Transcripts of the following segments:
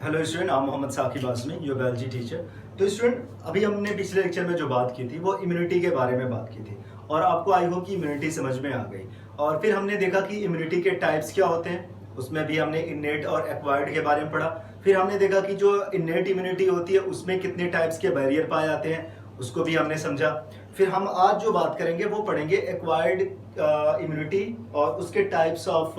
Hello student, आप Mohammad Saqib Azmi, your biology teacher. तो student, अभी हमने पिछले लेक्चर में जो बात की थी वो इम्यूनिटी के बारे में बात की थी और आपको आई होप कि इम्यूनिटी समझ में आ गई। और फिर हमने देखा कि इम्यूनिटी के टाइप्स क्या होते हैं, उसमें भी हमने इन्नेट और एक्वायर्ड के बारे में पढ़ा। फिर हमने देखा कि जो इन्नेट इम्यूनिटी होती है उसमें कितने टाइप्स के बैरियर पाए जाते हैं, उसको भी हमने समझा। फिर हम आज जो बात करेंगे वो पढ़ेंगे एक्वायर्ड इम्यूनिटी और उसके टाइप्स ऑफ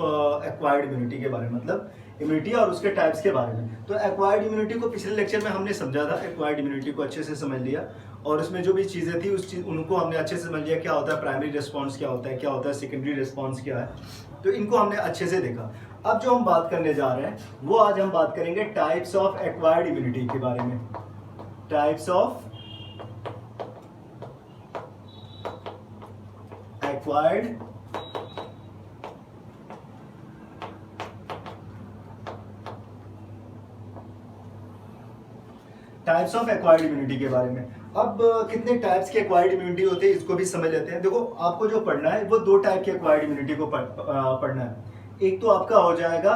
एक्वायर्ड इम्यूनिटी के बारे में, मतलब इम्यूनिटी और उसके टाइप्स के बारे में। तो एक्वायर्ड इम्यूनिटी को पिछले लेक्चर में हमने समझा था, एक्वायर्ड इम्यूनिटी को अच्छे से समझ लिया और उसमें जो भी चीज़ें थी उनको हमने अच्छे से समझ लिया। क्या होता है प्राइमरी रिस्पॉन्स, क्या होता है, क्या होता है सेकेंडरी रिस्पॉन्स, क्या है, तो इनको हमने अच्छे से देखा। अब जो हम बात करने जा रहे हैं वो आज हम बात करेंगे टाइप्स ऑफ एक्वायर्ड इम्यूनिटी के बारे में। Types of acquired types of acquired immunity के बारे में। अब कितने टाइप्स के एक्वायर्ड इम्यूनिटी होते हैं इसको भी समझ लेते हैं। देखो, आपको जो पढ़ना है वो दो टाइप के एक्वायर्ड इम्यूनिटी को पढ़ना है। एक तो आपका हो जाएगा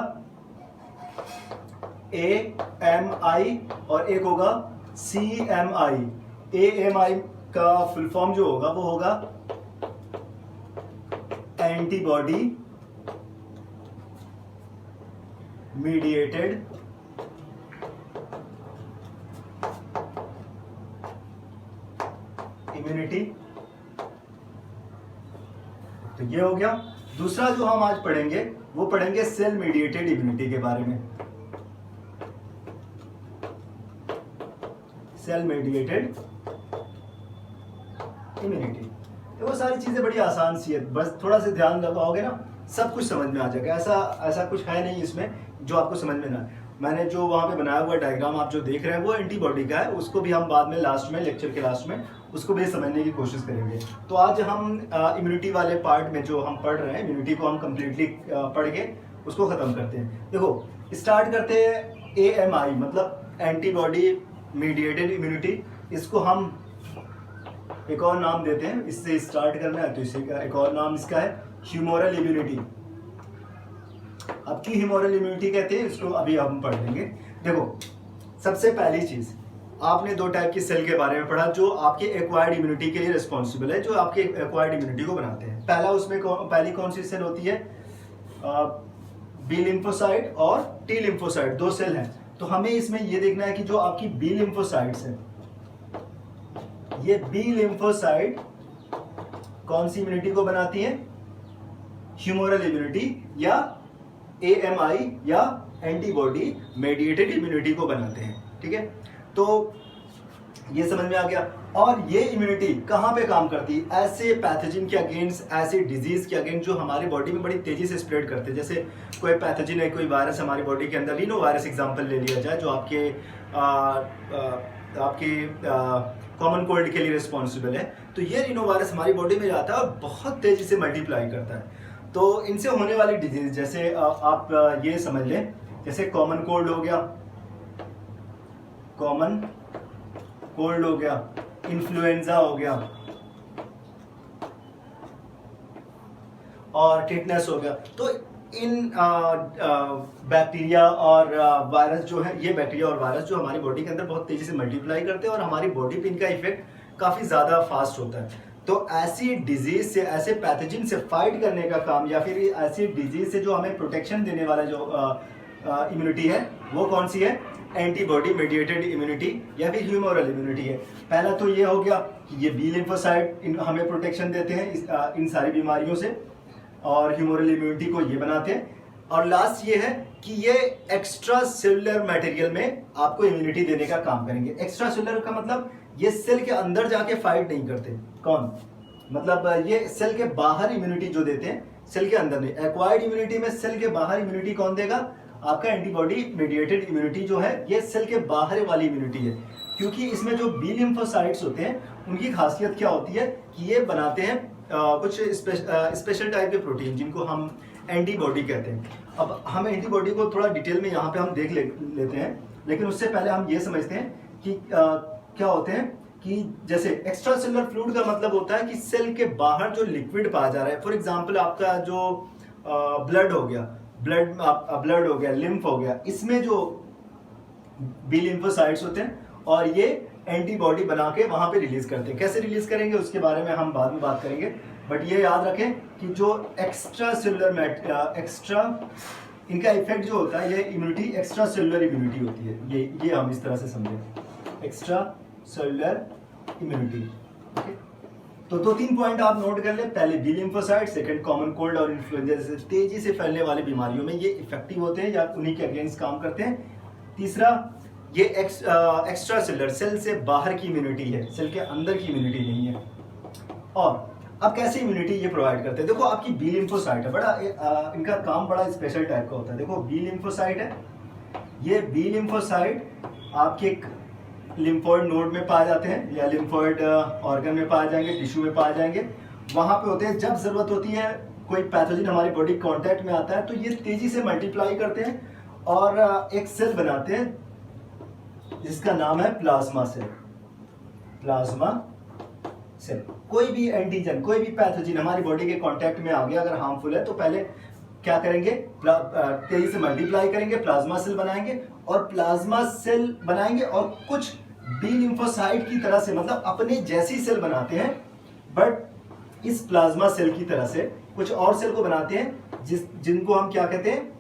AMI और एक होगा CMI। AMI का फुल फॉर्म जो होगा वो होगा एंटीबॉडी मीडिएटेड इम्यूनिटी। तो ये हो गया। दूसरा जो हम आज पढ़ेंगे वो पढ़ेंगे सेल मीडिएटेड इम्यूनिटी के बारे में। Cell mediated immunity. तो वो सारी चीजें बड़ी आसान सी है, बस थोड़ा सा ध्यान लगाओगे ना सब कुछ समझ में आ जाएगा। ऐसा कुछ है नहीं इसमें जो आपको समझ में ना आए। मैंने जो वहां पे बनाया हुआ डायग्राम आप जो देख रहे हैं वो एंटीबॉडी का है, उसको भी हम बाद में लास्ट में लेक्चर के लास्ट में उसको भी समझने की कोशिश करेंगे। तो आज हम इम्यूनिटी वाले पार्ट में जो हम पढ़ रहे हैं, इम्यूनिटी को हम कंप्लीटली पढ़ के उसको खत्म करते हैं। देखो, स्टार्ट करते हैं AMI, मतलब एंटीबॉडी मीडिएटेड इम्यूनिटी। इसको हम एक और नाम देते हैं, इससे स्टार्ट करना है तो इसे एक और नाम इसका है ह्यूमोरल इम्यूनिटी। अब की ह्यूमोरल इम्यूनिटी कहते हैं इसको, अभी हम पढ़ लेंगे। देखो, सबसे पहली चीज, आपने दो टाइप की सेल के बारे में पढ़ा जो आपके एक्वायर्ड इम्यूनिटी के लिए रिस्पॉन्सिबल है, जो आपके एक्वायर्ड इम्यूनिटी को बनाते हैं। पहली कौन सी सेल होती है? बी लिम्फोसाइट और टी लिम्फोसाइट, दो सेल हैं। तो हमें इसमें यह देखना है कि जो आपकी बी लिम्फोसाइट्स है, ये बी लिम्फोसाइट कौन सी इम्यूनिटी को बनाती है? ह्यूमोरल इम्यूनिटी या AMI या एंटीबॉडी मेडिएटेड इम्यूनिटी को बनाते हैं। ठीक है, तो ये समझ में आ गया। और ये इम्यूनिटी कहाँ पे काम करती है? ऐसे पैथोजन के अगेंस्ट, ऐसे डिजीज के अगेंस्ट जो हमारी बॉडी में बड़ी तेजी से स्प्रेड करते हैं। जैसे कोई पैथोजन है, कोई वायरस हमारी बॉडी के अंदर, रीनो वायरस एग्जांपल ले लिया जाए, जो आपके कॉमन कोल्ड के लिए रिस्पॉन्सिबल है। तो ये रीनो वायरस हमारी बॉडी में जाता है और बहुत तेजी से मल्टीप्लाई करता है। तो इनसे होने वाली डिजीज, जैसे आप ये समझ लें, जैसे कॉमन कोल्ड हो गया, कॉमन कोल्ड हो गया, इन्फ्लुएंजा हो गया और टिटनेस हो गया। तो इन बैक्टीरिया और वायरस जो है, ये बैक्टीरिया और वायरस जो हमारी बॉडी के अंदर बहुत तेजी से मल्टीप्लाई करते हैं और हमारी बॉडी पे इनका इफेक्ट काफी ज्यादा फास्ट होता है। तो ऐसी डिजीज से, ऐसे पैथोजन से फाइट करने का काम, या फिर ऐसी डिजीज से जो हमें प्रोटेक्शन देने वाला जो इम्यूनिटी है वो कौन सी है? एंटीबॉडी मेडिएटेड इम्यूनिटी या फिर ह्यूमोरल इम्यूनिटी है। पहला तो ये हो गया कि ये बी लिम्फोसाइट हमें प्रोटेक्शन देते हैं इन सारी बीमारियों से, और ह्यूमोरल इम्यूनिटी को ये बनाते हैं। और लास्ट ये है कि ये एक्स्ट्रा सेलुलर मटेरियल में आपको इम्यूनिटी देने का काम करेंगे। एक्स्ट्रा सेलुलर का मतलब ये सेल के अंदर जाके फाइट नहीं करते। कौन? मतलब ये सेल के बाहर इम्यूनिटी जो देते हैं, सेल के अंदर नहीं। एक्वायर्ड इम्यूनिटी में सेल के बाहर इम्यूनिटी कौन देगा? आपका एंटीबॉडी मेडिएटेड इम्यूनिटी जो है ये सेल के बाहर वाली इम्यूनिटी है। क्योंकि इसमें जो बी लिम्फोसाइट्स होते हैं उनकी खासियत क्या होती है कि ये बनाते हैं कुछ स्पेशल टाइप के प्रोटीन जिनको हम एंटीबॉडी कहते हैं। अब हम एंटीबॉडी को थोड़ा डिटेल में यहाँ पे हम देख लेते हैं, लेकिन उससे पहले हम ये समझते हैं कि क्या होते हैं। कि जैसे एक्स्ट्रा सेलुलर फ्लूइड का मतलब होता है कि सेल के बाहर जो लिक्विड पाया जा रहा है। फॉर एग्जांपल आपका जो ब्लड हो गया, ब्लड हो गया, लिम्फ हो गया, इसमें जो बी लिम्फोसाइट्स होते हैं और ये एंटीबॉडी बना के वहां पे रिलीज करते हैं। कैसे रिलीज करेंगे उसके बारे में हम बाद में बात करेंगे, बट ये याद रखें कि जो एक्स्ट्रा सेलुलर एक्स्ट्रा इनका इफेक्ट जो होता है ये इम्यूनिटी एक्स्ट्रा सेलुलर इम्यूनिटी होती है। ये हम इस तरह से समझें, एक्स्ट्रा सेलुलर इम्यूनिटी। तो 2-3 पॉइंट आप नोट कर ले। पहले B lymphocyte, second common cold और इन्फ्लुएंजा जैसे तेजी से फैलने वाली बीमारियों में ये इफेक्टिव होते हैं या उन्हीं के अगेंस्ट काम करते हैं। तीसरा, ये एक्स्ट्रा सेलुलर, सेल से बाहर की इम्यूनिटी है, सेल के अंदर की इम्यूनिटी नहीं है। और अब कैसे इम्यूनिटी ये प्रोवाइड करते हैं? देखो आपकी बी लिम्फोसाइट है, बड़ा इनका काम बड़ा स्पेशल टाइप का होता है। देखो बी लिम्फोसाइट है, ये बी लिम्फोसाइट आपके लिम्फोइड नोड में पाए जाते हैं या लिम्फोइड ऑर्गन में पाए जाएंगे, टिश्यू में पाए जाएंगे, वहां पे होते हैं। जब जरूरत होती है, कोई पैथोजन हमारी बॉडी कांटेक्ट में आता है तो ये तेजी से मल्टीप्लाई करते हैं और एक सेल बनाते हैं जिसका नाम है प्लाज्मा सेल। प्लाज्मा सेल, कोई भी एंटीजन, कोई भी पैथोजन हमारी बॉडी के कांटेक्ट में आ गया, अगर हार्मफुल है तो पहले क्या करेंगे, तेजी से मल्टीप्लाई करेंगे, प्लाज्मा सेल बनाएंगे और प्लाज्मा सेल बनाएंगे और कुछ बी लिम्फोसाइट की तरह से, मतलब अपने जैसी सेल बनाते हैं, बट इस प्लाज्मा सेल की तरह से कुछ और सेल को बनाते हैं जिनको हम क्या कहते हैं,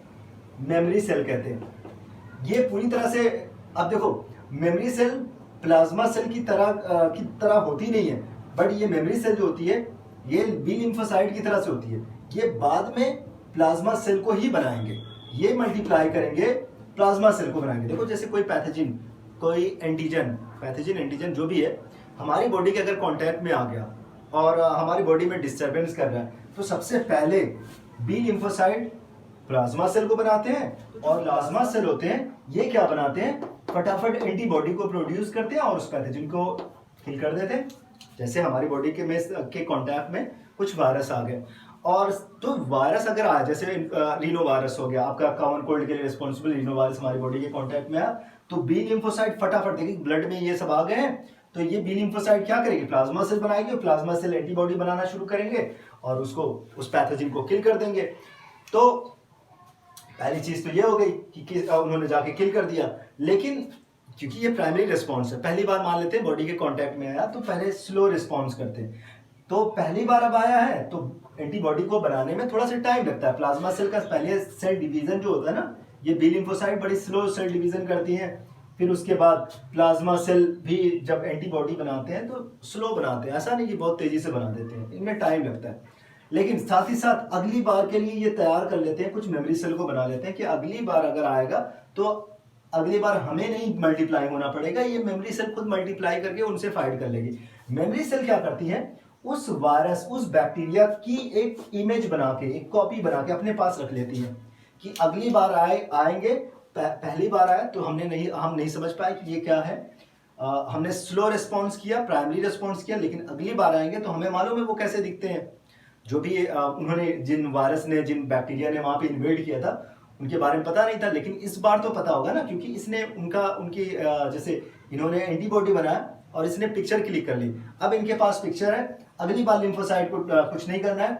मेमोरी सेल कहते हैं। ये पूरी तरह से, अब देखो मेमोरी सेल प्लाज्मा सेल की तरह होती नहीं है, बट ये मेमोरी सेल जो होती है ये बी लिम्फोसाइट की तरह से होती है। ये बाद में प्लाज्मा सेल को ही बनाएंगे, ये मल्टीप्लाई करेंगे, प्लाज्मा सेल को बनाएंगे। देखो जैसे कोई पैथोजन, कोई एंटीजन, पैथोजन एंटीजन जो भी है, हमारी बॉडी के अगर कांटेक्ट में आ गया और हमारी बॉडी में डिस्टर्बेंस कर रहा है, तो सबसे पहले बी लिम्फोसाइट प्लाज्मा सेल को बनाते हैं और प्लाज्मा सेल होते हैं ये क्या बनाते हैं, फटाफट एंटीबॉडी को प्रोड्यूस करते हैं और उस पैथोजन को किल कर देते हैं। जैसे हमारी बॉडी के कांटेक्ट में कुछ वायरस आ गए, और तो वायरस अगर आया, जैसे रीनो वायरस हो गया, आपका कॉमन कोल्ड के लिए रिस्पॉन्सिबल रीनो वायरस हमारी बॉडी के कांटेक्ट में आया, तो बी लिम्फोसाइट फटाफट, देखिए ब्लड में ये सब आ गए हैं, तो ये बी लिम्फोसाइट क्या करेगी, प्लाज्मा सेल बनाएगी और प्लाज्मा सेल एंटीबॉडी बनाना शुरू करेंगे और उसको, उस पैथोजन को किल कर देंगे। तो पहली चीज तो ये हो गई कि उन्होंने जाके किल कर दिया। लेकिन क्योंकि ये प्राइमरी रिस्पॉन्स है, पहली बार मान लेते हैं बॉडी के कांटेक्ट में आया तो पहले स्लो रिस्पॉन्स करते हैं, तो पहली बार अब आया है तो एंटीबॉडी को बनाने में थोड़ा सा टाइम लगता है। प्लाज्मा सेल का पहले सेल डिवीजन जो होता है ना, ये बी लिम्फोसाइट बड़ी स्लो सेल डिवीजन करती हैं, फिर उसके बाद प्लाज्मा सेल भी जब एंटीबॉडी बनाते हैं तो स्लो बनाते हैं, ऐसा नहीं कि बहुत तेजी से बना देते हैं, इनमें टाइम लगता है। लेकिन साथ ही साथ अगली बार के लिए ये तैयार कर लेते हैं, कुछ मेमोरी सेल को बना लेते हैं कि अगली बार अगर आएगा तो अगली बार हमें नहीं मल्टीप्लाई होना पड़ेगा, ये मेमोरी सेल खुद मल्टीप्लाई करके उनसे फाइट कर लेगी। मेमोरी सेल क्या करती है, उस वायरस, उस बैक्टीरिया की एक इमेज बना के, एक कॉपी बना के अपने पास रख लेती है कि अगली बार आएंगे, पहली बार आए तो हम नहीं समझ पाए कि ये क्या है, हमने स्लो रिस्पॉन्स किया, प्राइमरी रिस्पॉन्स किया, लेकिन अगली बार आएंगे तो हमें मालूम है वो कैसे दिखते हैं। जो भी उन्होंने, जिन वायरस ने, जिन बैक्टीरिया ने वहां पे इन्वेड किया था, उनके बारे में पता नहीं था, लेकिन इस बार तो पता होगा ना, क्योंकि इसने उनकी जैसे इन्होंने एंटीबॉडी बनाया और इसने पिक्चर क्लिक कर ली, अब इनके पास पिक्चर है। अगली बार लिम्फोसाइट को कुछ नहीं करना है,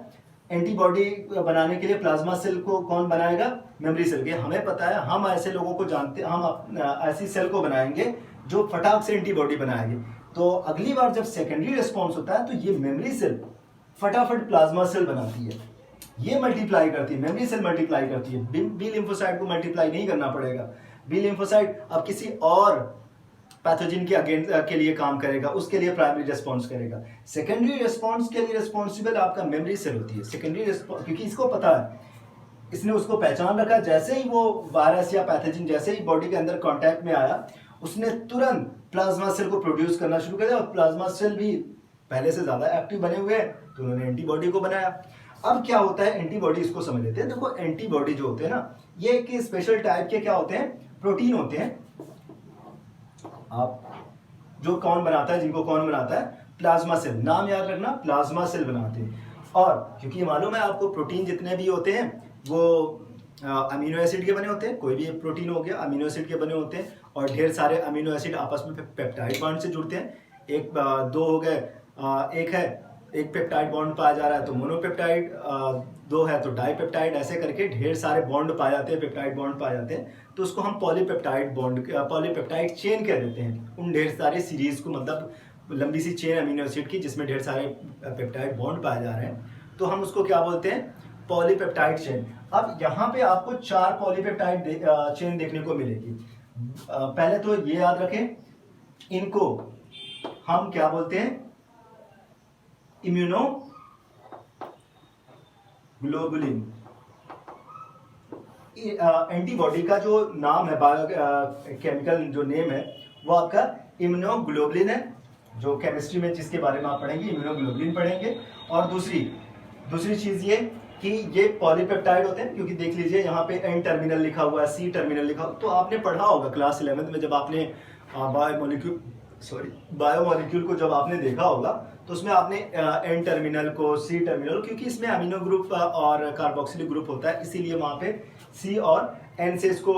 एंटीबॉडी बनाने के लिए प्लाज्मा सेल को कौन बनाएगा, मेमोरी सेल के। हमें पता है, हम ऐसे लोगों को जानते हैं, हम ऐसी सेल को बनाएंगे जो फटाक से एंटीबॉडी बनाएंगे। तो अगली बार जब सेकेंडरी रिस्पॉन्स होता है तो ये मेमोरी सेल फटाफट प्लाज्मा सेल बनाती है, ये मल्टीप्लाई करती है, मेमोरी सेल मल्टीप्लाई करती है। बी लिम्फोसाइट को मल्टीप्लाई नहीं करना पड़ेगा। बी लिम्फोसाइट अब किसी और पैथोजन के अगेंस्ट के लिए काम करेगा, उसके लिए प्राइमरी रिस्पॉन्स करेगा। सेकेंडरी रिस्पॉन्स के लिए रिस्पॉन्सिबल आपका मेमोरी सेल होती है। सेकेंडरी रिस्पॉन्स, क्योंकि इसको पता है, इसने उसको पहचान रखा, जैसे ही वो वायरस या पैथोजन जैसे ही बॉडी के अंदर कांटेक्ट में आया, उसने तुरंत प्लाज्मा सेल को प्रोड्यूस करना शुरू कर दिया और प्लाज्मा सेल भी पहले से ज्यादा एक्टिव बने हुए हैं, तो उन्होंने एंटीबॉडी को बनाया। अब क्या होता है, एंटीबॉडी इसको समझ लेते हैं। देखो एंटीबॉडी जो होते हैं ना, ये एक स्पेशल टाइप के क्या होते हैं, प्रोटीन होते हैं। आप जो कौन बनाता है, जिनको कौन बनाता है, प्लाज्मा सेल, नाम याद रखना, प्लाज्मा सेल बनाते हैं। और क्योंकि मालूम है आपको, प्रोटीन जितने भी होते हैं वो अमीनो एसिड के बने होते हैं, कोई भी प्रोटीन हो गया अमीनो एसिड के बने होते हैं, और ढेर सारे अमीनो एसिड आपस में पेप्टाइड बॉन्ड से जुड़ते हैं। दो हो गए, एक पेप्टाइड बॉन्ड पाया जा रहा है तो मोनोपेप्टाइड, दो है तो डाइपेप्टाइड, ऐसे करके ढेर सारे बॉन्ड पाए जाते हैं, पेप्टाइड बॉन्ड पाए जाते हैं, तो उसको हम पॉलीपेप्टाइड बॉन्ड, पॉलीपेप्टाइड चेन कह देते हैं उन ढेर सारे सीरीज को, मतलब लंबी सी चेन अमीनो एसिड की जिसमें ढेर सारे पेप्टाइड बॉन्ड पाए जा रहे हैं, तो हम उसको क्या बोलते हैं, पॉलीपेप्टाइड चेन। अब यहाँ पे आपको 4 पॉलीपेप्टाइड चेन देखने को मिलेगी। पहले तो ये याद रखें, इनको हम क्या बोलते हैं, इम्यूनो ग्लोबुलिन। एंटीबॉडी का जो नाम है, केमिकल जो नेम है वो आपका इम्यूनोग्लोबुलिन है, जो केमिस्ट्री में जिसके बारे में आप पढ़ेंगे इम्यूनोग्लोबुलिन पढ़ेंगे। और दूसरी चीज ये कि ये पॉलीपेप्टाइड होते हैं, क्योंकि देख लीजिए यहाँ पे एन टर्मिनल लिखा हुआ है, सी टर्मिनल लिखा हुआ, तो आपने पढ़ा होगा क्लास 11th में जब आपने बायोमोलिक्यूल को जब आपने देखा होगा, तो उसमें आपने एन टर्मिनल को, सी टर्मिनल, क्योंकि इसमें अमीनो ग्रुप और कार्बोक्सिलिक ग्रुप होता है, इसीलिए वहाँ पे सी और एन से इसको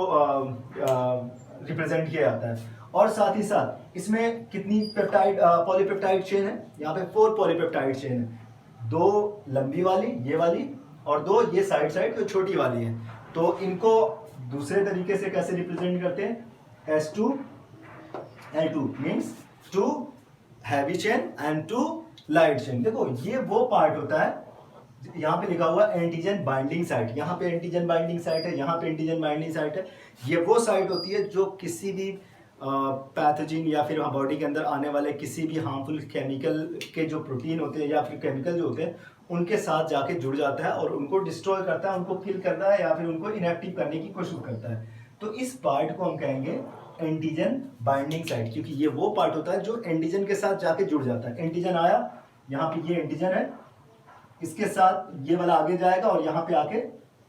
रिप्रेजेंट किया जाता है। और साथ ही साथ इसमें कितनी पेप्टाइड पॉलीपेप्टाइड चेन है, यहाँ पे 4 पॉलीपेप्टाइड चेन है, 2 लंबी वाली ये वाली और 2 ये साइड जो छोटी वाली है। तो इनको दूसरे तरीके से कैसे रिप्रेजेंट करते हैं, H2L2 means 2 heavy chain and 2 light chain. देखो ये वो पार्ट होता है, यहाँ पे लिखा हुआ एंटीजन बाइंडिंग साइट, यहाँ पे एंटीजन बाइंडिंग साइट है, यहाँ पे एंटीजन बाइंडिंग साइट है। ये वो साइट होती है जो किसी भी पैथोजन या फिर बॉडी के अंदर आने वाले किसी भी हार्मफुल केमिकल के जो प्रोटीन होते हैं या फिर केमिकल जो होते हैं उनके साथ जाके जुड़ जाता है और उनको डिस्ट्रॉय करता है, उनको किल करता है या फिर उनको इनएक्टिव करने की कोशिश करता है। तो इस पार्ट को हम कहेंगे एंटीजन बाइंडिंग साइट, क्योंकि ये वो पार्ट होता है जो एंटीजन के साथ जाके जुड़ जाता है। एंटीजन आया, यहाँ पे ये एंटीजन है, इसके साथ ये वाला आगे जाएगा और यहाँ पे आके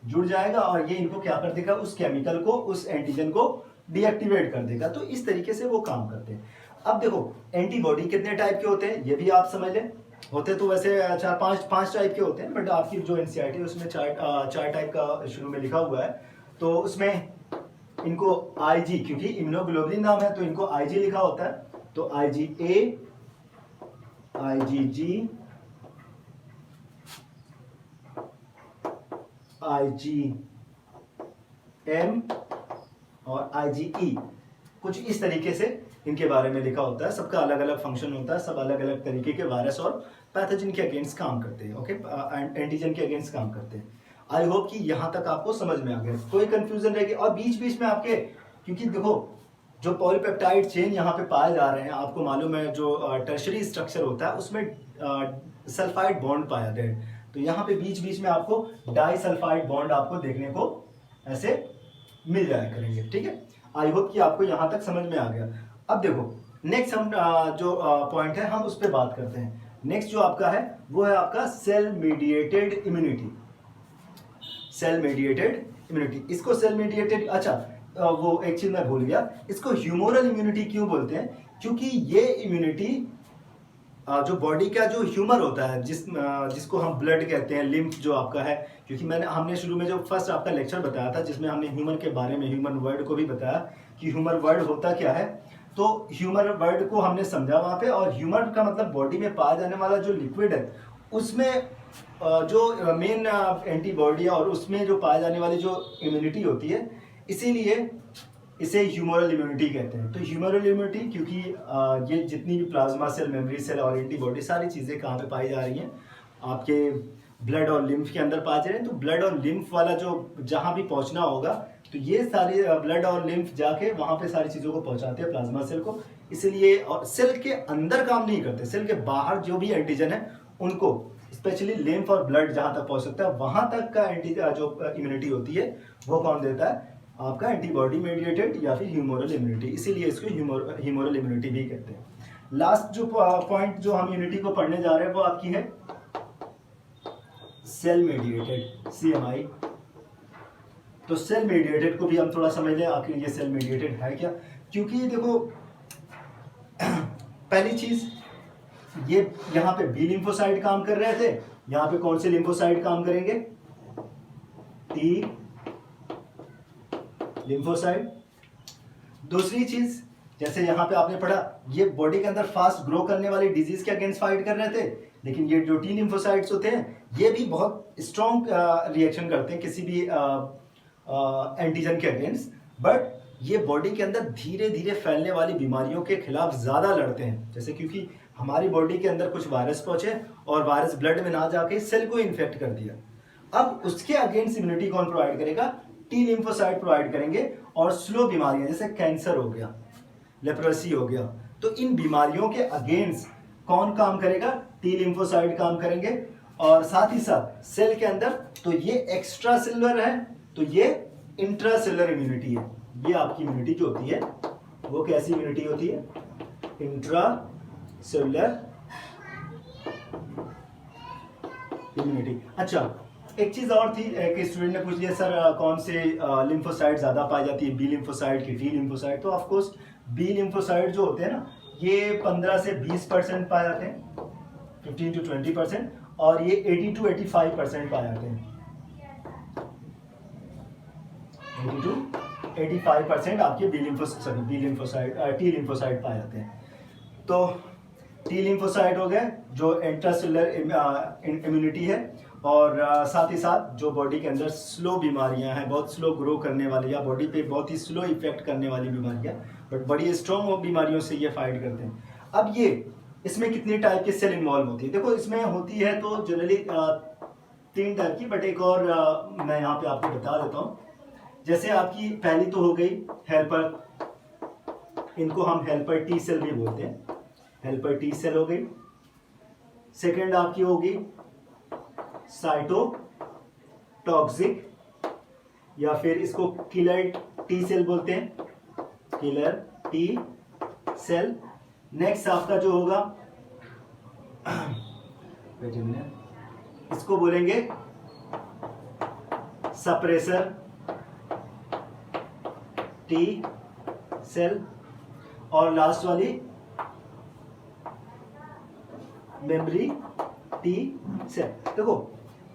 जुड़ जाएगा और ये इनको क्या कर देगा, उस केमिकल को, उस एंटीजन को डीएक्टिवेट कर देगा। तो इस तरीके से वो काम करते हैं। अब देखो एंटीबॉडी कितने टाइप के होते हैं ये भी आप समझ लें। होते तो वैसे 4-5 टाइप के होते हैं, बट आपकी जो एनसीईआरटी है उसमें 4 टाइप का शुरू में लिखा हुआ है। तो उसमें इनको आईजी, क्योंकि इम्यूनोग्लोबुलिन नाम है तो इनको आईजी लिखा होता है। तो आईजीए, आईजीजी, आईजीएम और आईजीई, कुछ इस तरीके से इनके बारे में लिखा होता है। सबका अलग अलग फंक्शन होता है, सब अलग अलग तरीके के वायरस और पैथोजन के अगेंस्ट काम करते हैं, ओके, एंटीजन के अगेंस्ट काम करते हैं। आई होप कि यहाँ तक आपको समझ में आ गया, कोई कंफ्यूजन रहेगी। और बीच बीच में आपके, क्योंकि देखो जो पॉलीपेप्टाइड चेन यहाँ पे पाए जा रहे हैं, आपको मालूम है जो टर्शरी स्ट्रक्चर होता है उसमें सल्फाइड बॉन्ड पाए जाते हैं, तो यहाँ पे बीच बीच में आपको डाई सल्फाइड बॉन्ड आपको देखने को ऐसे मिल जाया करेंगे, ठीक है। आई होप कि आपको यहाँ तक समझ में आ गया। अब देखो नेक्स्ट हम जो पॉइंट है हम उस पर बात करते हैं। नेक्स्ट जो आपका है वो है आपका cell mediated immunity. Cell mediated immunity, इसको सेल मीडिएटेड, अच्छा वो एक चीज मैं भूल गया, इसको ह्यूमोरल इम्यूनिटी क्यों बोलते हैं, क्योंकि ये इम्यूनिटी जो बॉडी का जो ह्यूमर होता है, जिसको हम ब्लड कहते हैं, लिम्फ जो आपका है, क्योंकि हमने शुरू में जो फर्स्ट आपका लेक्चर बताया था जिसमें हमने ह्यूमर के बारे में, ह्यूमन वर्ड को भी बताया कि ह्यूमर वर्ड होता क्या है, तो ह्यूमर वर्ड को हमने समझा वहाँ पे। और ह्यूमर का मतलब बॉडी में पाया जाने वाला जो लिक्विड है उसमें जो मेन एंटीबॉडी है और उसमें जो पाए जाने वाली जो इम्यूनिटी होती है, इसीलिए इसे ह्यूमरल इम्यूनिटी कहते हैं। तो ह्यूमरल इम्यूनिटी क्योंकि ये जितनी भी प्लाज्मा सेल, मेमोरी सेल और एंटीबॉडी सारी चीज़ें कहाँ पे पाई जा रही हैं, आपके ब्लड और लिम्फ के अंदर पाए जा रहे हैं। तो ब्लड और लिम्फ वाला जो जहाँ भी पहुँचना होगा, तो ये सारे ब्लड और लिम्फ जाके वहाँ पे सारी चीज़ों को पहुँचाते हैं प्लाज्मा सेल को। इसलिए और सेल के अंदर काम नहीं करते, सेल के बाहर जो भी एंटीजन है उनको, स्पेशली लिम्फ और ब्लड जहाँ तक पहुँच सकता है वहाँ तक का जो इम्यूनिटी होती है वो कौन देता है, आपका एंटीबॉडी मेडिएटेड या फिर ह्यूमरल इम्यूनिटी, इसीलिए इसको ह्यूमरल इम्यूनिटी भी कहते हैं। लास्ट जो पॉइंट जो हम इम्यूनिटी को पढ़ने जा रहे हैं वो आपकी है सेल मेडिएटेड, CMI। तो सेल मेडिएटेड को भी हम थोड़ा समझ लें आखिर ये सेल मेडिएटेड है क्या। क्योंकि देखो पहली चीज ये यहाँ पे बी लिम्फोसाइट काम कर रहे थे, यहाँ पे कौन से लिम्फोसाइट काम करेंगे, टी लिम्फोसाइट। दूसरी चीज जैसे यहाँ पे आपने पढ़ा ये बॉडी के अंदर फास्ट ग्रो करने वाली डिजीज के अगेंस्ट फाइट कर रहे थे, लेकिन ये जो टी लिम्फोसाइट्स होते हैं ये भी बहुत स्ट्रॉन्ग रिएक्शन करते हैं किसी भी एंटीजन के अगेंस्ट, बट ये बॉडी के अंदर धीरे धीरे फैलने वाली बीमारियों के खिलाफ ज़्यादा लड़ते हैं। जैसे क्योंकि हमारी बॉडी के अंदर कुछ वायरस पहुंचे और वायरस ब्लड में ना जाके सेल को इन्फेक्ट कर दिया, अब उसके अगेंस्ट इम्यूनिटी कौन प्रोवाइड करेगा? टी लिम्फोसाइट प्रोवाइड करेंगे। और स्लो बीमारियां जैसे कैंसर हो गया, लेप्रोसी हो गया, तो इन बीमारियों के अगेंस्ट कौन काम करेगा? टी लिम्फोसाइट काम करेंगे। और साथ ही साथ सेल के अंदर तो ये एक्स्ट्रा सेलुलर है, तो ये इंट्रा सेलुलर इम्यूनिटी है। ये आपकी इम्यूनिटी जो होती है वो कैसी इम्यूनिटी होती है? Intra cellular immunity. अच्छा, एक चीज और थी कि स्टूडेंट ने पूछ लिया सर कौन से लिम्फोसाइट ज्यादा पाई जाती है, बी लिम्फोसाइट की टी लिम्फोसाइट? तो ऑफ कोर्स बी लिम्फोसाइट जो होते हैं ना, ये 15 से 20% पाए जाते हैं, 15 to 20%, और ये 80 to 85% पाए जाते हैं। 80 to 85% आपके टी लिम्फोसाइट पाए जाते हैं। तो टी लिम्फोसाइट हो गए जो इंट्रासेलुलर इम्यूनिटी है, और साथ ही साथ जो बॉडी के अंदर स्लो बीमारियां हैं, बहुत स्लो ग्रो करने वाली या बॉडी पे बहुत ही स्लो इफेक्ट करने वाली बीमारियां, बट बड़ी स्ट्रॉन्ग बीमारियों से ये फाइट करते हैं। अब ये इसमें कितनी टाइप के सेल इन्वॉल्व होती है? देखो इसमें होती है तो जनरली 3 टाइप की, बट एक और मैं यहाँ पे आपको बता देता हूँ। जैसे आपकी पहली तो हो गई हेल्पर, इनको हम हेल्पर टी सेल भी बोलते हैं, हेल्पर टी सेल हो गई। सेकेंड आपकी होगी साइटोटॉक्सिक, या फिर इसको किलर टी सेल बोलते हैं, किलर टी सेल। नेक्स्ट आपका जो होगा इसको बोलेंगे सप्रेसर टी सेल। और लास्ट वाली मेमोरी टी सेल। देखो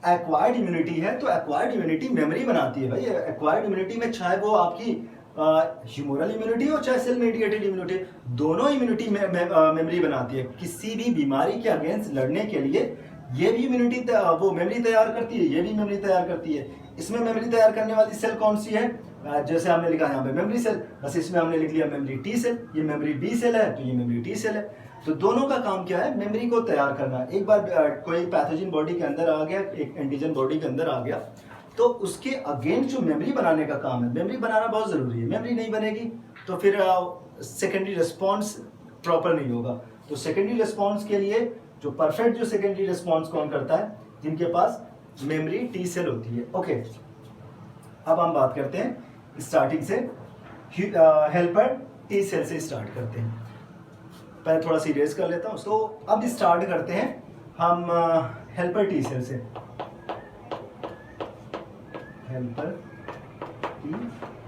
एक्वायर्ड इम्यूनिटी है तो एक्वायर्ड इम्यूनिटी मेमोरी बनाती है भाई। एक्वायर्ड इम्यूनिटी में चाहे वो आपकी ह्यूमरल इम्यूनिटी हो चाहे सेल मेडिएटेड इम्यूनिटी, दोनों इम्यूनिटी मेमोरी बनाती है। किसी भी बीमारी के अगेंस्ट लड़ने के लिए ये भी इम्यूनिटी वो मेमोरी तैयार करती है, ये भी मेमोरी तैयार करती है। इसमें मेमोरी तैयार करने वाली सेल कौन सी है? जैसे हमने लिखा यहाँ पे मेमोरी सेल, बस इसमें हमने लिख लिया मेमोरी टी सेल। ये मेमोरी बी सेल है तो ये मेमोरी टी सेल है। तो दोनों का काम क्या है? मेमोरी को तैयार करना। एक बार कोई पैथोजन बॉडी के अंदर आ गया, एक एंटीजन बॉडी के अंदर आ गया, तो उसके अगेंस्ट जो मेमोरी बनाने का काम है, मेमोरी बनाना बहुत जरूरी है। मेमोरी नहीं बनेगी तो फिर सेकेंडरी रिस्पॉन्स प्रॉपर नहीं होगा। तो सेकेंडरी रिस्पॉन्स के लिए जो परफेक्ट जो सेकेंडरी रिस्पॉन्स कौन करता है? जिनके पास मेमोरी टी सेल होती है। ओके, अब हम बात करते हैं स्टार्टिंग से, हेल्पर टी सेल से स्टार्ट करते हैं। पहले थोड़ा सा इरेज कर लेता हूँ। तो अब स्टार्ट करते हैं हम हेल्पर टी सेल से। हेल्पर टी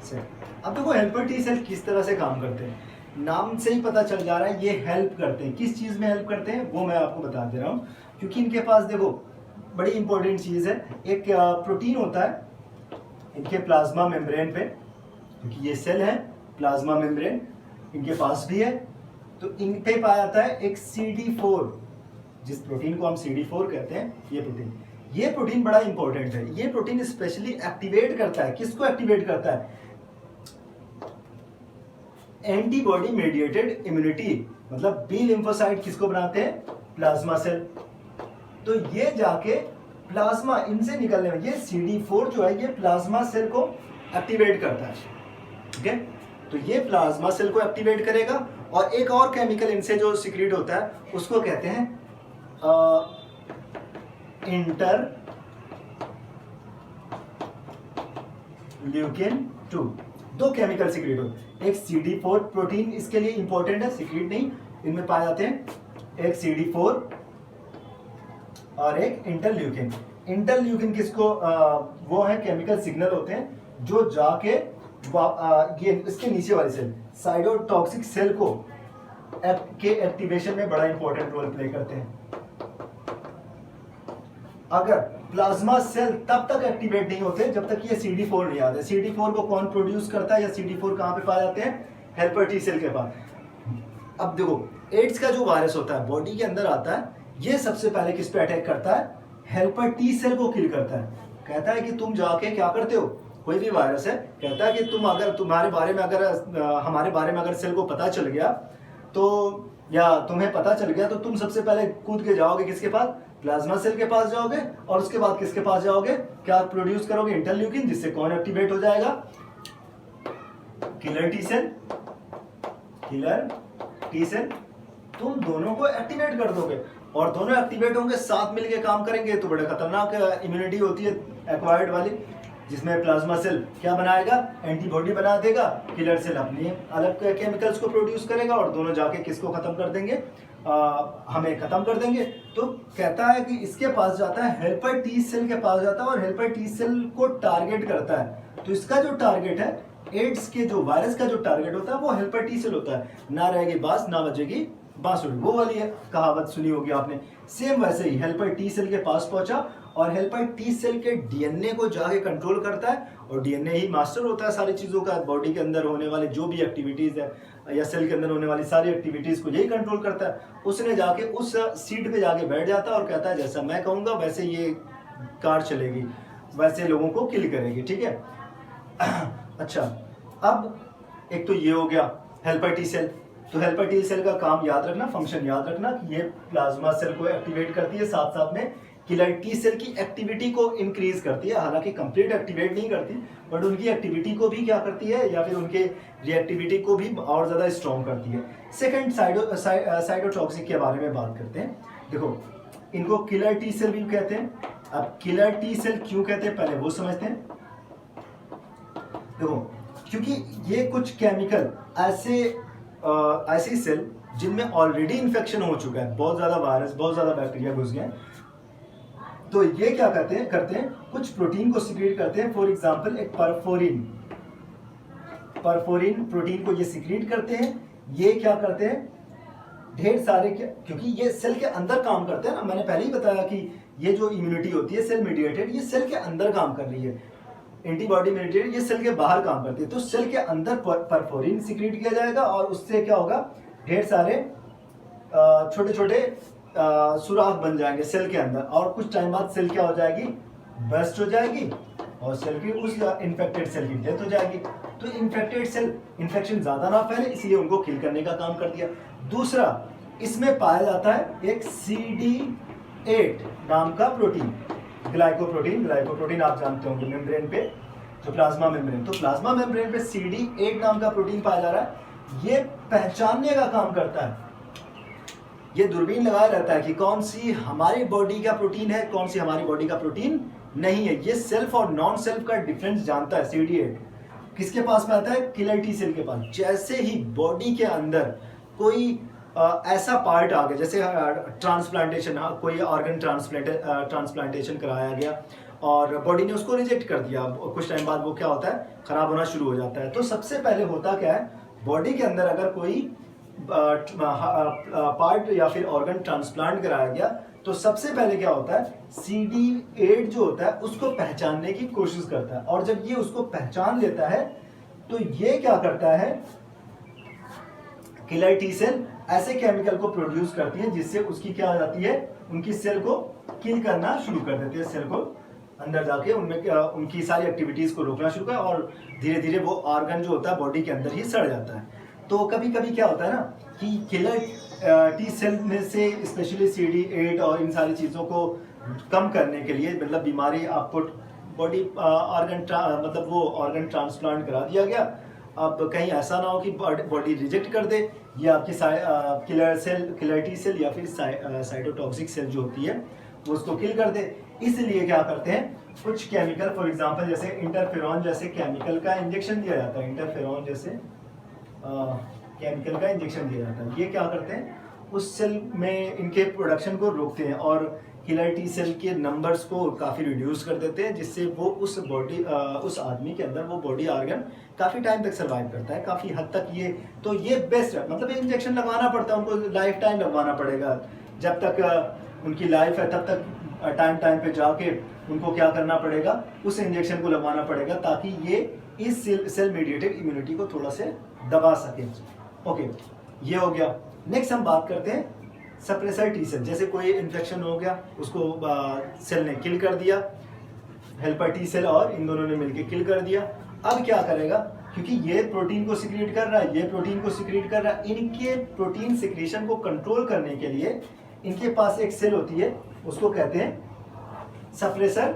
सेल, अब देखो हेल्पर टी सेल किस तरह से काम करते हैं, नाम से ही पता चल जा रहा है ये हेल्प करते हैं। किस चीज में हेल्प करते हैं वो मैं आपको बता दे रहा हूँ, क्योंकि इनके पास देखो बड़ी इंपॉर्टेंट चीज है। एक प्रोटीन होता है इनके प्लाज्मा मेम्ब्रेन पे, क्योंकि ये सेल है, प्लाज्मा मेम्ब्रेन इनके पास भी है। तो इन पे पाया जाता है एक CD4, जिस प्रोटीन को हम CD4 कहते हैं। ये प्रोटीन बड़ा इंपॉर्टेंट है। ये प्रोटीन स्पेशली एक्टिवेट करता है, किसको एक्टिवेट करता है? Antibody mediated immunity. मतलब बी लिम्फोसाइट किसको बनाते हैं? Plasma cell. तो ये जाके प्लाज्मा इनसे निकलने में, ये CD4 जो है ये प्लाज्मा सेल को एक्टिवेट करता है। ठीक है, तो ये प्लाज्मा सेल को एक्टिवेट करेगा। और एक और केमिकल इनसे जो सीक्रेट होता है उसको कहते हैं इंटरल्यूकिन 2। दो केमिकल सीक्रेट होते हैं, एक CD4 प्रोटीन इसके लिए इंपॉर्टेंट है, सीक्रेट नहीं, इनमें पाए जाते हैं। एक CD4 और एक इंटरल्यूकिन। इंटरल्यूकिन किसको वो है केमिकल सिग्नल होते हैं जो जाके ये इसके नीचे वाली सेल साइटोटॉक्सिक सेल को के एक्टिवेशन में बड़ा इंपॉर्टेंट रोल प्ले करते हैं। अगर प्लाज्मा सेल तब तक एक्टिवेट नहीं होते जब तक ये CD4 नहीं आते। CD4 को कौन प्रोड्यूस करता है या CD4 कहां पे पाए जाते हैं? हेल्पर टी सेल के पास। अब देखो एड्स का जो वायरस होता है बॉडी के अंदर आता है, ये सबसे पहले किस पे अटैक करता है? हेल्पर टी सेल को किल करता है। कहता है कि तुम जाके क्या करते हो, कोई भी वायरस है, कहता है कि तुम अगर तुम्हारे बारे में अगर हमारे बारे में अगर सेल को पता चल गया तो, या तुम्हें पता चल गया तो तुम सबसे पहले कूद के जाओगे किसके पास, प्लाज्मा सेल के पास जाओगे, और उसके बाद किसके पास जाओगे, क्या प्रोड्यूस करोगे, इंटरल्यूकिन, जिससे कौन एक्टिवेट हो जाएगा, killer T cell. Killer T cell तुम दोनों को एक्टिवेट कर दोगे और दोनों एक्टिवेट होंगे, साथ मिलके काम करेंगे तो बड़ा खतरनाक इम्यूनिटी होती है एक्वायर्ड वाली, जिसमें प्लाज्मा सेल क्या बनाएगा, एंटीबॉडी बना देगा, किलर सेल अपनी अलग केमिकल्स को प्रोड्यूस करेगा और दोनों जाके किसको खत्म कर देंगे, हमें खत्म कर देंगे। तो कहता है कि इसके पास जाता है, हेल्पर टी सेल के पास जाता है और हेल्पर टी सेल को टारगेट करता है। तो इसका जो टारगेट है, एड्स के जो वायरस का जो टारगेट होता है वो हेल्पर टी सेल होता है। ना रहेगी बांस ना बजेगी बांसुरी, वो वाली है कहावत सुनी होगी आपने। सेम वैसे ही हेल्पर टी सेल के पास पहुंचा और हेल्पर टी सेल के डीएनए को जाके कंट्रोल करता है, और डीएनए ही मास्टर होता है सारी चीज़ों का। बॉडी के अंदर होने वाले जो भी एक्टिविटीज़ है या सेल के अंदर होने वाली सारी एक्टिविटीज़ को यही कंट्रोल करता है। उसने जाके उस सीट पे जाके बैठ जाता है और कहता है जैसा मैं कहूँगा वैसे ये कार चलेगी, वैसे लोगों को किल करेगी, ठीक है। अच्छा, अब एक तो ये हो गया हेल्पर टी सेल। तो हेल्पर टी सेल का काम याद रखना, फंक्शन याद रखना कि ये प्लाज्मा सेल को एक्टिवेट करती है, साथ साथ में किलर टी सेल की एक्टिविटी को इंक्रीज करती है। हालांकि कंप्लीट एक्टिवेट नहीं करती, बट उनकी एक्टिविटी को भी क्या करती है, या फिर उनके रिएक्टिविटी को भी और ज़्यादा स्ट्रॉन्ग करती है। सेकेंड, साइटोटॉक्सिक के बारे में बात करते हैं। देखो, इनको किलर टी सेल भी कहते हैं। अब किलर टी सेल क्यों कहते हैं पहले वो समझते हैं। देखो, क्योंकि ये कुछ केमिकल ऐसी सेल जिनमें ऑलरेडी इन्फेक्शन हो चुका है, बहुत ज़्यादा वायरस, बहुत ज़्यादा बैक्टीरिया घुस गए, तो ये क्या करते हैं कुछ प्रोटीन को सिक्रीट करते हैं। फॉर एग्जांपल एक परफोरिन प्रोटीन को ये सिक्रीट करते हैं। ये क्या करते हैं, ढेर सारे, क्योंकि ये सेल के अंदर काम करते हैं ना, मैंने पहले ही बताया कि ये जो इम्यूनिटी होती है सेल मीडिएटेड, ये सेल के अंदर काम कर रही है। एंटीबॉडी मीडिएटेड ये सेल के बाहर काम करती है। तो सेल के अंदर परफोरिन सिक्रीट किया जाएगा और उससे क्या होगा, ढेर सारे छोटे छोटे सुराख बन जाएंगे सेल के अंदर, और कुछ टाइम बाद सेल क्या हो जाएगी, बर्स्ट हो जाएगी और सेल की उस इन्फेक्टेड सेल की डेथ हो जाएगी। तो इन्फेक्टेड सेल इन्फेक्शन ज़्यादा ना फैले, इसलिए उनको किल करने का काम कर दिया। दूसरा, इसमें पाया जाता है एक CD8 नाम का प्रोटीन, ग्लाइकोप्रोटीन आप जानते होंगे, मेम्ब्रेन पे, जो प्लाज्मा मेम्ब्रेन, तो प्लाज्मा मेम्ब्रेन पे CD8 नाम का प्रोटीन पाया जा रहा है। ये पहचानने का काम करता है, ये दूरबीन लगाया रहता है कि कौन सी हमारी बॉडी का प्रोटीन है, कौन सी हमारी बॉडी का प्रोटीन नहीं है। ये सेल्फ और नॉन सेल्फ का डिफरेंस जानता है। CD8 किसके पास में आता है, किलर टी सेल के पास। जैसे ही बॉडी के अंदर कोई ऐसा पार्ट आ गया, जैसे ट्रांसप्लांटेशन, कोई ऑर्गन ट्रांसप्लांटेशन कराया गया और बॉडी ने उसको रिजेक्ट कर दिया, कुछ टाइम बाद वो क्या होता है, खराब होना शुरू हो जाता है। तो सबसे पहले होता क्या है, बॉडी के अंदर अगर कोई पार्ट या फिर ऑर्गन ट्रांसप्लांट कराया गया तो सबसे पहले क्या होता है, CD8 जो होता है उसको पहचानने की कोशिश करता है, और जब ये उसको पहचान लेता है तो ये क्या करता है, किलर टी सेल ऐसे केमिकल को प्रोड्यूस करती है जिससे उसकी क्या हो जाती है, उनकी सेल को किल करना शुरू कर देती है। सेल को अंदर जाके उनमें उनकी सारी एक्टिविटीज को रोकना शुरू कर, और धीरे धीरे वो ऑर्गन जो होता है बॉडी के अंदर ही सड़ जाता है। तो कभी कभी क्या होता है ना कि किलर टी सेल में से स्पेशली CD8 और इन सारी चीज़ों को कम करने के लिए, मतलब बीमारी आपको बॉडी ऑर्गन मतलब वो ऑर्गन ट्रांसप्लांट करा दिया गया, अब कहीं ऐसा ना हो कि बॉडी रिजेक्ट कर दे, या आपकी किलर टी सेल या फिर साइटोटॉक्सिक सेल जो होती है वो उसको किल कर दे। इसलिए क्या करते हैं, कुछ केमिकल, फॉर एग्जांपल जैसे इंटरफेरॉन जैसे केमिकल का इंजेक्शन दिया जाता है, इंटरफेरॉन जैसे केमिकल का इंजेक्शन दिया जाता है। ये क्या करते हैं, उस सेल में इनके प्रोडक्शन को रोकते हैं और किलर टी सेल के नंबर्स को काफ़ी रिड्यूस कर देते हैं, जिससे वो उस आदमी के अंदर वो बॉडी ऑर्गन काफ़ी टाइम तक सर्वाइव करता है, काफ़ी हद तक। ये बेस्ट है, मतलब इंजेक्शन लगवाना पड़ता है उनको, लाइफ टाइम लगवाना पड़ेगा, जब तक उनकी लाइफ है तब तक टाइम पे जाके उनको क्या करना पड़ेगा, उस इंजेक्शन को लगवाना पड़ेगा, ताकि ये इस सेल मीडिएटेड इम्यूनिटी को थोड़ा से दबा सके। ओके, ये हो गया। नेक्स्ट हम बात करते हैं सप्रेसर टी सेल, जैसे कोई इन्फेक्शन हो गया उसको सेल ने किल कर दिया, हेल्पर टी सेल और इन दोनों ने मिलकर किल कर दिया। अब क्या करेगा, क्योंकि ये प्रोटीन को सिक्रीट कर रहा है, ये प्रोटीन को सिक्रीट कर रहा है, इनके प्रोटीन सिक्रीशन को कंट्रोल करने के लिए इनके पास एक सेल होती है, उसको कहते हैं सप्रेसर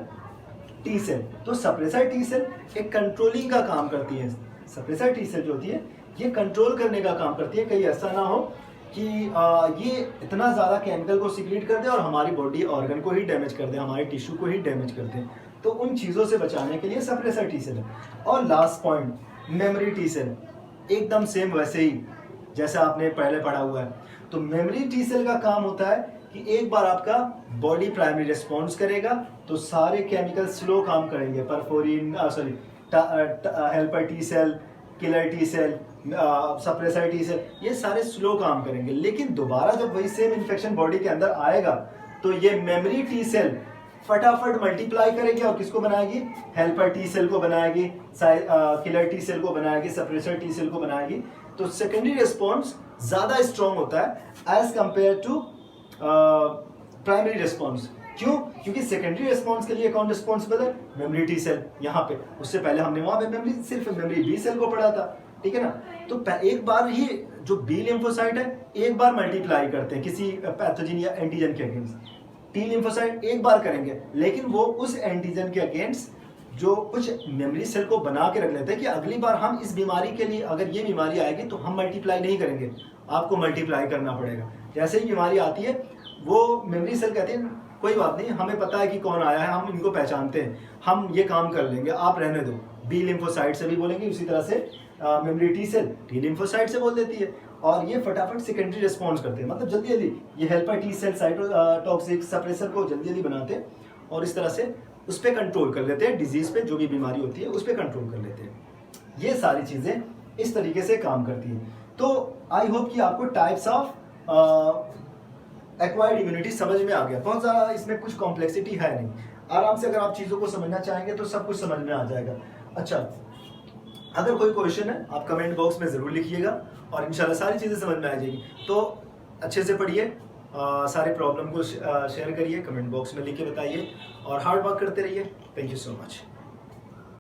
टी सेल। तो सप्रेसर टी सेल एक कंट्रोलिंग का काम करती है। सप्रेसर टी सेल जो होती है ये कंट्रोल करने का काम करती है, कहीं ऐसा ना हो कि ये इतना ज़्यादा केमिकल को सिक्रीट कर दे और हमारी बॉडी ऑर्गन को ही डैमेज कर दे, हमारे टिश्यू को ही डैमेज कर दे। तो उन चीज़ों से बचाने के लिए सप्रेसर टी सेल है। और last point, memory T cell, एकदम सेम वैसे ही जैसा आपने पहले पढ़ा हुआ है। तो मेमोरी टी सेल का काम होता है कि एक बार आपका बॉडी प्राइमरी रिस्पॉन्स करेगा तो सारे केमिकल स्लो काम करेंगे, perforin helper T cell, killer T cell, suppressor T cell, ये सारे स्लो काम करेंगे। लेकिन दोबारा जब वही सेम इन्फेक्शन बॉडी के अंदर आएगा तो ये मेमोरी टी सेल फटाफट मल्टीप्लाई करेगी और किसको बनाएगी, हेल्पर टी सेल को बनाएगी, किलर टी सेल को बनाएगी, सप्रेसर टी सेल को बनाएगी। तो सेकेंडरी रिस्पॉन्स ज्यादा स्ट्रॉन्ग होता है as compared to primary response. क्यों? क्योंकि सेकेंडरी रिस्पॉन्स के लिए कौन रिस्पॉन्सिबल है, मेमोरी टी सेल। यहाँ पे उससे पहले हमने वहां पे सिर्फ मेमोरी बी सेल को पढ़ा था, ठीक है ना। तो एक बार ही जो बी लिम्फोसाइट है एक बार मल्टीप्लाई करते हैं किसी पैथोजन या एंटीजन के अगेंस्ट, टी लिम्फोसाइट एक बार करेंगे, लेकिन वो उस एंटीजन के अगेंस्ट जो कुछ मेमोरी सेल को बना के रख लेते हैं कि अगली बार हम इस बीमारी के लिए, अगर ये बीमारी आएगी तो हम मल्टीप्लाई नहीं करेंगे, आपको मल्टीप्लाई करना पड़ेगा। जैसे ही बीमारी आती है वो मेमोरी सेल कहते हैं कोई बात नहीं, हमें पता है कि कौन आया है, हम इनको पहचानते हैं, हम ये काम कर लेंगे, आप रहने दो। बी लिम्फोसाइट से भी बोलेंगे, उसी तरह से memory T cell T lymphocyte से बोल देती है और ये फटाफट सेकेंडरी रिस्पॉन्स करते हैं, मतलब जल्दी जल्दी ये helper T cell cytotoxic suppressor को जल्दी जल्दी बनाते हैं और इस तरह से उस पर कंट्रोल कर लेते हैं, डिजीज पे जो भी बीमारी होती है उस पर कंट्रोल कर लेते हैं। ये सारी चीज़ें इस तरीके से काम करती हैं। तो आई होप कि आपको टाइप्स ऑफ एक्वायर्ड इम्यूनिटी समझ में आ गया। बहुत ज़्यादा इसमें कुछ कॉम्प्लेक्सिटी है नहीं, आराम से अगर आप चीज़ों को समझना चाहेंगे तो सब कुछ समझ में आ जाएगा। अच्छा, अगर कोई क्वेश्चन है आप कमेंट बॉक्स में ज़रूर लिखिएगा और इंशाल्लाह सारी चीज़ें समझ में आ जाएगी। तो अच्छे से पढ़िए, सारे प्रॉब्लम को शेयर करिए, कमेंट बॉक्स में लिख के बताइए और हार्ड वर्क करते रहिए। Thank you so much.